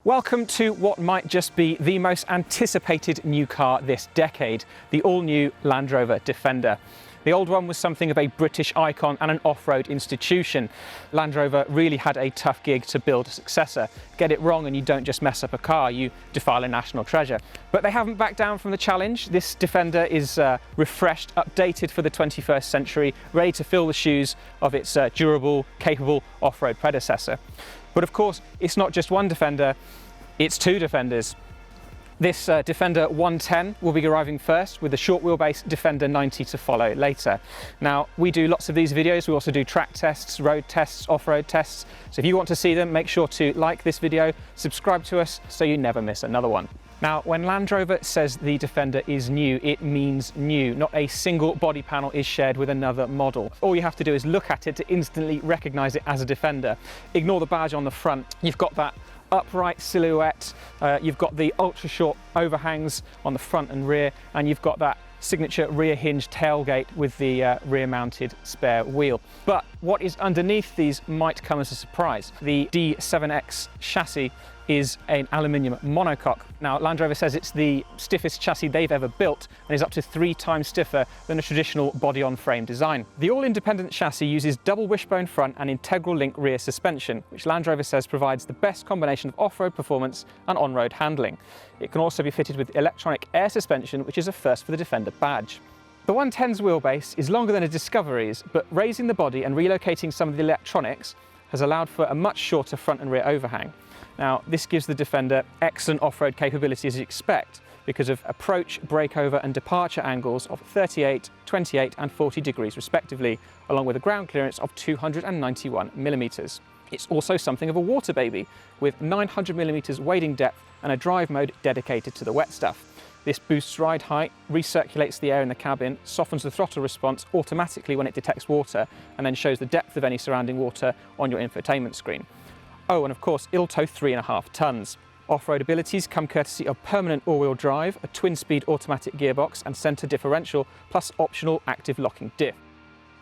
Welcome to what might just be the most anticipated new car this decade, the all-new Land Rover Defender. The old one was something of a British icon and an off-road institution. Land Rover really had a tough gig to build a successor. Get it wrong and you don't just mess up a car, you defile a national treasure. But they haven't backed down from the challenge. This Defender is refreshed, updated for the 21st century, ready to fill the shoes of its durable, capable off-road predecessor. But of course, it's not just one Defender, it's two Defenders. This Defender 110 will be arriving first, with the short wheelbase Defender 90 to follow later. Now, we do lots of these videos. We also do track tests, road tests, off-road tests. So if you want to see them, make sure to like this video, subscribe to us so you never miss another one. Now, when Land Rover says the Defender is new, it means new. Not a single body panel is shared with another model. All you have to do is look at it to instantly recognize it as a Defender. Ignore the badge on the front. You've got that upright silhouette, you've got the ultra short overhangs on the front and rear, and you've got that signature rear hinge tailgate with the rear mounted spare wheel. But what is underneath these might come as a surprise. The D7X chassis is an aluminium monocoque. Now, Land Rover says it's the stiffest chassis they've ever built and is up to 3 times stiffer than a traditional body-on-frame design. The all-independent chassis uses double wishbone front and integral link rear suspension, which Land Rover says provides the best combination of off-road performance and on-road handling. It can also be fitted with electronic air suspension, which is a first for the Defender badge. The 110's wheelbase is longer than a Discovery's, but raising the body and relocating some of the electronics has allowed for a much shorter front and rear overhang. Now, this gives the Defender excellent off-road capability as you expect because of approach, breakover and departure angles of 38, 28 and 40 degrees respectively, along with a ground clearance of 291 millimeters. It's also something of a water baby, with 900 millimeters wading depth and a drive mode dedicated to the wet stuff. This boosts ride height, recirculates the air in the cabin, softens the throttle response automatically when it detects water, and then shows the depth of any surrounding water on your infotainment screen. Oh, and of course, it'll tow 3.5 tons. Off-road abilities come courtesy of permanent all-wheel drive, a twin-speed automatic gearbox and centre differential, plus optional active locking diff.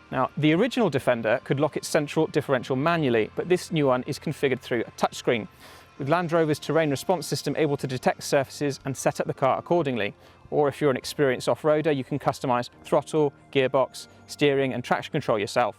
Now, the original Defender could lock its central differential manually, but this new one is configured through a touchscreen, with Land Rover's terrain response system able to detect surfaces and set up the car accordingly. Or if you're an experienced off-roader, you can customise throttle, gearbox, steering and traction control yourself.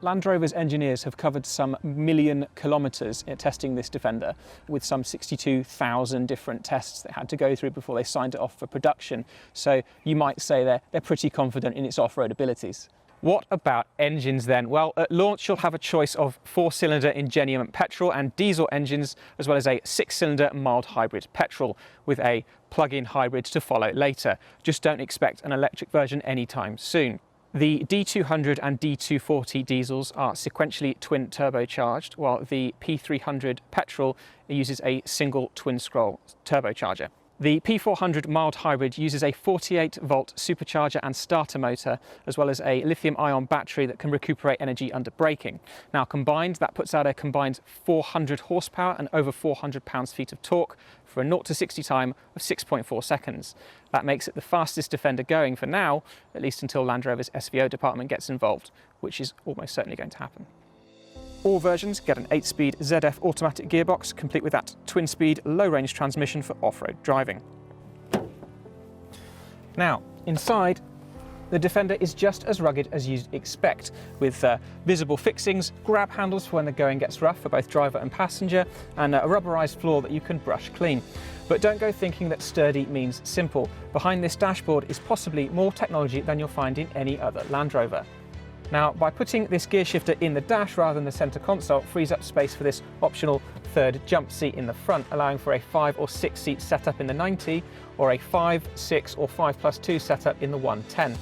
Land Rover's engineers have covered some 1 million kilometres testing this Defender, with some 62,000 different tests they had to go through before they signed it off for production. So you might say they're pretty confident in its off-road abilities. What about engines then? Well, at launch you'll have a choice of 4-cylinder Ingenium petrol and diesel engines, as well as a 6-cylinder mild hybrid petrol, with a plug-in hybrid to follow later. Just don't expect an electric version anytime soon. The D200 and D240 diesels are sequentially twin turbocharged, while the P300 petrol uses a single twin-scroll turbocharger. The P400 mild hybrid uses a 48-volt supercharger and starter motor, as well as a lithium-ion battery that can recuperate energy under braking. Now combined, that puts out a combined 400 horsepower and over 400 pounds-feet of torque for a 0 to 60 time of 6.4 seconds. That makes it the fastest Defender going for now, at least until Land Rover's SVO department gets involved, which is almost certainly going to happen. All versions get an 8-speed ZF automatic gearbox, complete with that twin-speed, low-range transmission for off-road driving. Now, inside, the Defender is just as rugged as you'd expect, with visible fixings, grab handles for when the going gets rough for both driver and passenger, and a rubberized floor that you can brush clean. But don't go thinking that sturdy means simple. Behind this dashboard is possibly more technology than you'll find in any other Land Rover. Now, by putting this gear shifter in the dash rather than the centre console, frees up space for this optional third jump seat in the front, allowing for a 5 or 6 seat setup in the 90, or a 5, 6 or 5+2 setup in the 110.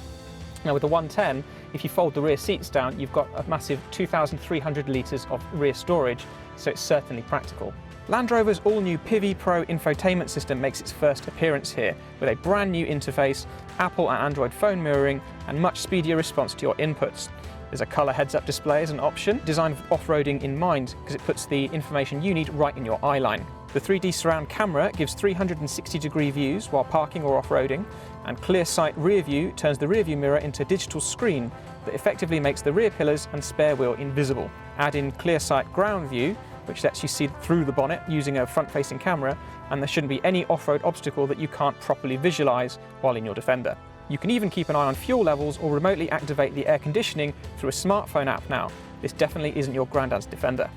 Now with the 110, if you fold the rear seats down, you've got a massive 2,300 litres of rear storage, so it's certainly practical. Land Rover's all-new Pivi Pro infotainment system makes its first appearance here, with a brand new interface, Apple and Android phone mirroring, and much speedier response to your inputs. There's a colour heads-up display as an option, designed with off-roading in mind, because it puts the information you need right in your eye line. The 3D surround camera gives 360-degree views while parking or off-roading, and Clear Sight Rear View turns the rear view mirror into a digital screen that effectively makes the rear pillars and spare wheel invisible. Add in Clear Sight Ground View, which lets you see through the bonnet using a front-facing camera, and there shouldn't be any off-road obstacle that you can't properly visualise while in your Defender. You can even keep an eye on fuel levels or remotely activate the air conditioning through a smartphone app now. This definitely isn't your granddad's Defender.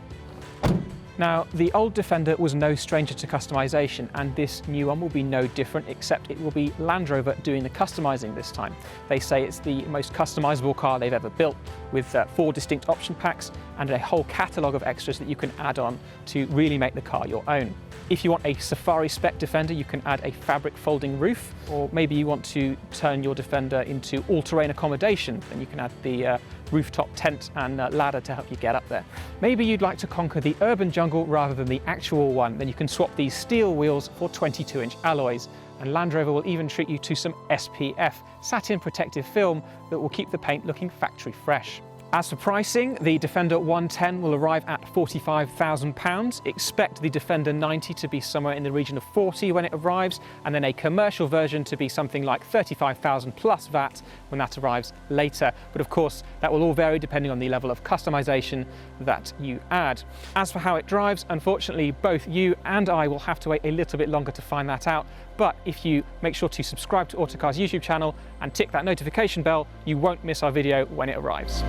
Now, the old Defender was no stranger to customisation, and this new one will be no different, except it will be Land Rover doing the customising this time. They say it's the most customisable car they've ever built, with 4 distinct option packs and a whole catalogue of extras that you can add on to really make the car your own. If you want a safari spec Defender, you can add a fabric folding roof, or maybe you want to turn your Defender into all-terrain accommodation, then you can add the rooftop tent and ladder to help you get up there. Maybe you'd like to conquer the urban jungle rather than the actual one, then you can swap these steel wheels for 22-inch alloys. And Land Rover will even treat you to some SPF, satin protective film, that will keep the paint looking factory fresh. As for pricing, the Defender 110 will arrive at £45,000. Expect the Defender 90 to be somewhere in the region of 40 when it arrives, and then a commercial version to be something like 35,000 plus VAT when that arrives later. But of course, that will all vary depending on the level of customization that you add. As for how it drives, unfortunately, both you and I will have to wait a little bit longer to find that out. But if you make sure to subscribe to Autocar's YouTube channel and tick that notification bell, you won't miss our video when it arrives.